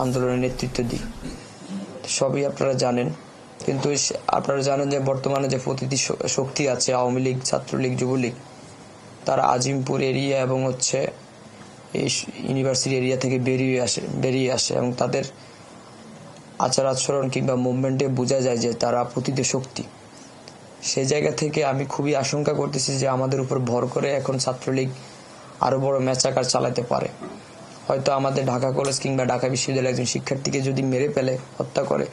আন্দোলনের নেতৃত্ব দিই, সবই আপনারা জানেন। কিন্তু আপনারা জানেন যে বর্তমানে যে প্রতিটি শক্তি আছে, আওয়ামী লীগ, ছাত্রলীগ, যুবলীগ, তারা আজিমপুর এরিয়া এবং এই ইউনিভার্সিটি এরিয়া থেকে বেরিয়ে আসে এবং তাদের আচার আচরণ কিংবা মুভমেন্টে বোঝা যায় যে তারা প্রতিটি শক্তি। সেই জায়গা থেকে আমি খুবই আশঙ্কা করতেছি যে আমাদের উপর ভর করে এখন ছাত্রলীগ আরো বড় ম্যাচাকার চালাতে পারে। হয়তো আমাদের ঢাকা কলেজ কিংবা ঢাকা বিশ্ববিদ্যালয়ের একজন শিক্ষার্থীকে যদি মেরে ফেলে, হত্যা করে,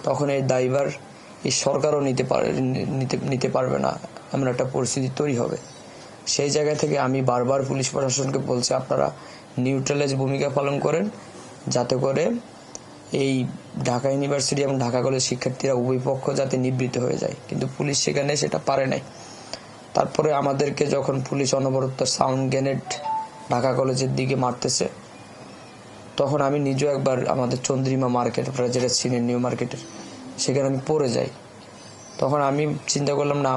তখন এই দায়ভার এই সরকারও নিতে পারবে না, এমন একটা পরিস্থিতি তৈরি হবে। সেই জায়গা থেকে আমি বারবার পুলিশ প্রশাসনকে বলছি, আপনারা নিউট্রালাইজ ভূমিকা পালন করেন, যাতে করে এই ঢাকা ইউনিভার্সিটি এবং ঢাকা কলেজ শিক্ষার্থীরা উভয় পক্ষ যাতে নিবৃত্ত হয়ে যায়। কিন্তু পুলিশ সেখানে সেটা পারে নাই। তারপরে আমাদেরকে যখন পুলিশ অনবরত সাউন্ড গ্রেনেড ঢাকা কলেজের দিকে মারতেছে, তখন আমি নিজেও একবার আমাদের চন্দ্রিমা মার্কেট, আপনারা যেটা চিনেন, নিউ মার্কেটের, সেখানে আমি পড়ে যাই। তখন আমি চিন্তা করলাম না,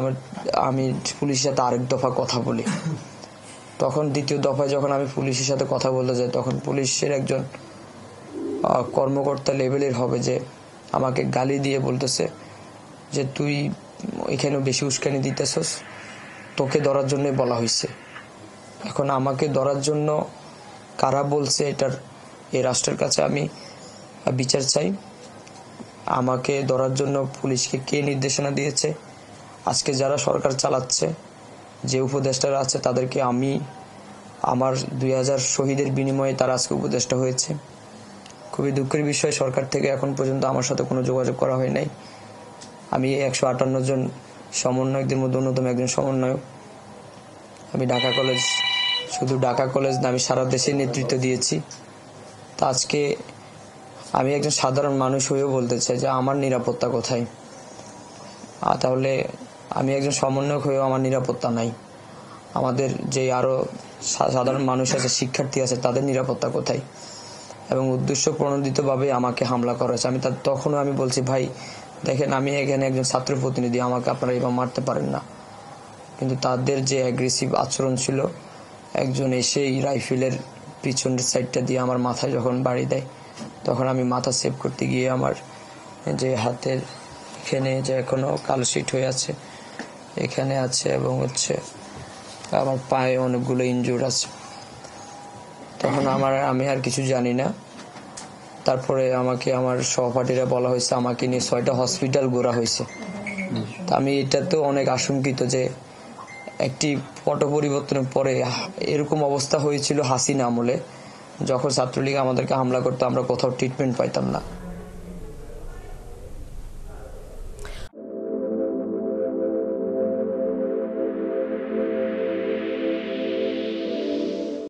আমি পুলিশের সাথে আরেক দফা কথা বলি। তখন দ্বিতীয় দফায় যখন আমি পুলিশের সাথে কথা বলতে যাই, তখন পুলিশের একজন কর্মকর্তা লেভেলের হবে যে আমাকে গালি দিয়ে বলতেছে যে তুই এখানে বেশি উস্কানি দিতেছস, তোকে ধরার জন্যই বলা হয়েছে। এখন আমাকে ধরার জন্য কারা বলছে, এই রাষ্ট্রের কাছে আমি বিচার চাই। আমাকে ধরার জন্য পুলিশকে কে নির্দেশনা দিয়েছে? আজকে যারা সরকার চালাচ্ছে, যে উপদেষ্টারা আছে, তাদেরকে আমার 2000 শহীদের বিনিময়ে তারা আজকে উপদেষ্টা হয়েছে। খুবই দুঃখের বিষয়, সরকার থেকে এখন পর্যন্ত আমার সাথে কোনো যোগাযোগ করা হয় নাই। আমি 158 জন সমন্বয়কদের মধ্যে অন্যতম একজন সমন্বয়ক। আমি শুধু ঢাকা কলেজ না, আমি সারা দেশে নেতৃত্ব দিয়েছি। তা আজকে আমি একজন সাধারণ মানুষ হয়েও বলতে চাই যে আমার নিরাপত্তা কোথায়? তাহলে আমি একজন সমন্বয়ক হয়েও আমার নিরাপত্তা নাই। আমাদের যে আরো সাধারণ মানুষ আছে, শিক্ষার্থী আছে, তাদের নিরাপত্তা কোথায়? এবং উদ্দেশ্য প্রণোদিতভাবে আমাকে হামলা করেছে। তখনও আমি বলছি, ভাই দেখেন, আমি এখানে একজন ছাত্র প্রতিনিধি, আমাকে আপনারা এবার মারতে পারেন না। কিন্তু তাদের যে অ্যাগ্রেসিভ আচরণ ছিল, একজন এসেই রাইফেলের পিছনের সাইডটা দিয়ে আমার মাথায় যখন বাড়ি দেয়, তখন আমি মাথা সেভ করতে গিয়ে আমার যে হাতের এখানে যে এখনো কালো শিট হয়ে আছে, এখানে আছে, এবং আমার পায়ে অনেকগুলো ইনজুর আছে। তখন আমি আর কিছু জানি না। তারপরে আমাকে আমার সহপাঠীরা বলা হয়েছে, আমাকে নিয়ে 6টা হসপিটাল ঘোরা হয়েছে। তা আমি এটাতেও অনেক আশঙ্কিত যে একটি পট পরিবর্তনের পরে এরকম অবস্থা হয়েছিল হাসিনা আমলে, যখন ছাত্রলীগ আমাদেরকে হামলা করতো, আমরা কোথাও ট্রিটমেন্ট পাইতাম না।